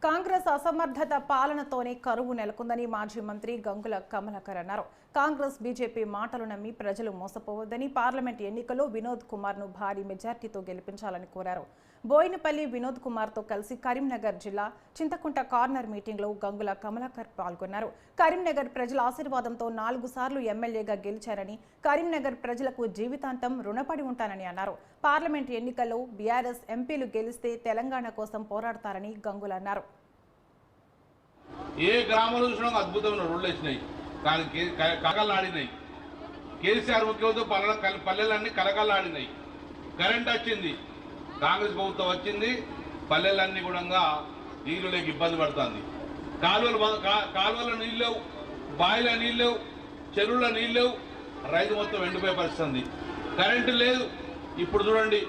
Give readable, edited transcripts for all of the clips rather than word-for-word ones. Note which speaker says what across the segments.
Speaker 1: కాంగ్రెస్ అసమర్థత పాలనతోనే కరువు నెలకొందని మాజీ మంత్రి గంగుల కమలాకర్ అన్నారు. కాంగ్రెస్ బీజేపీ మాటలు నమ్మి ప్రజలు మోసపోవద్దని, పార్లమెంట్ ఎన్నికల్లో వినోద్ కుమార్ ను భారీ మెజార్టీతో గెలిపించాలని కోరారు. బోయినపల్లి వినోద్ కుమార్ తో కలిసి కరీంనగర్ జిల్లా చింతకుంట కార్నర్ మీటింగ్ లో గంగుల కమలాకర్ పాల్గొన్నారు. కరీంనగర్ ప్రజల ఆశీర్వాదంతో 4 సార్లు ఎమ్మెల్యేగా గెలిచారని, కరీంనగర్ ప్రజలకు జీవితాంతం రుణపడి ఉంటానని అన్నారు. పార్లమెంట్ ఎన్నికల్లో బీఆర్ఎస్ ఎంపీలు గెలిస్తే తెలంగాణ కోసం పోరాడతారని గంగుల అన్నారు.
Speaker 2: ఏ గ్రామంలో చూసినా అద్భుతమైన రోడ్లు వచ్చినాయి, కానీ కలకల్లాడినాయి. కేసీఆర్ ముఖ్యమంత్రి పల్లెలన్నీ కలకల్లాడినాయి. కరెంట్ వచ్చింది, కాంగ్రెస్ ప్రభుత్వం వచ్చింది, పల్లెలన్నీ కూడా నీళ్లు లేక ఇబ్బంది పడుతుంది. కాలువల నీళ్ళు లేవు, బావిల నీళ్ళు లేవు, చెరువుల నీళ్ళు లేవు, రైతు మొత్తం ఎండిపోయే పరిస్థితి. కరెంటు లేదు. ఇప్పుడు చూడండి,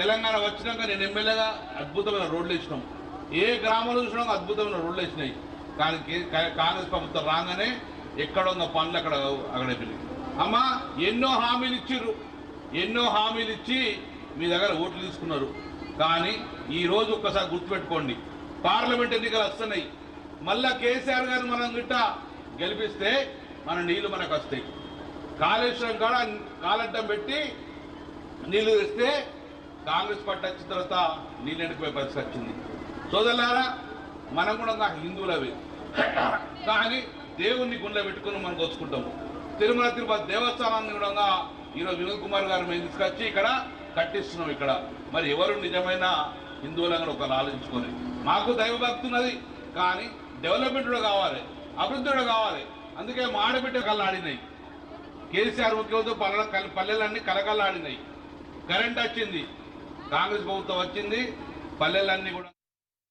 Speaker 2: తెలంగాణ వచ్చినాక నేను ఎమ్మెల్యేగా అద్భుతమైన రోడ్లు ఇచ్చినాం. ఏ గ్రామంలో చూసినా అద్భుతమైన రోడ్లు వచ్చినాయి, కానీ కాంగ్రెస్ ప్రభుత్వం రాగానే ఎక్కడ ఉన్న పనులు అక్కడే పెరిగి. అమ్మ ఎన్నో హామీలు ఇచ్చిర్రు, ఎన్నో హామీలు ఇచ్చి మీ దగ్గర ఓట్లు తీసుకున్నారు. కానీ ఈరోజు ఒక్కసారి గుర్తుపెట్టుకోండి, పార్లమెంట్ ఎన్నికలు వస్తున్నాయి. మళ్ళా కేసీఆర్ గారు మనం గిట్ట గెలిపిస్తే మన నీళ్లు మనకు వస్తాయి. కాళేశ్వరం కాడ కాలడ్డం పెట్టి నీళ్లు తెస్తే కాంగ్రెస్ పార్టీ వచ్చిన తర్వాత నీళ్ళు ఎండిపోయే పరిస్థితి వచ్చింది. సోదరులారా, మనం కూడా హిందువులవి, కానీ దేవుణ్ణి గుండె పెట్టుకుని మనం వచ్చుకుంటాము. తిరుపతి దేవస్థానాన్ని కూడా ఈరోజు వినోద్ కుమార్ గారు మేము తీసుకొచ్చి ఇక్కడ కట్టిస్తున్నాం. ఇక్కడ మరి ఎవరు నిజమైన హిందువులను ఒకరు ఆలోచించుకొని, మాకు దైవభక్తి ఉన్నది, కానీ డెవలప్మెంట్ కూడా కావాలి, అభివృద్ధి కూడా కావాలి. అందుకే మాడబిడ్డ కళ్ళాడినాయి. కేసీఆర్ ముఖ్యమంత్రి పల్లెలన్నీ కలకల్లాడినాయి. కరెంట్ వచ్చింది, కాంగ్రెస్ ప్రభుత్వం వచ్చింది, పల్లెలన్నీ కూడా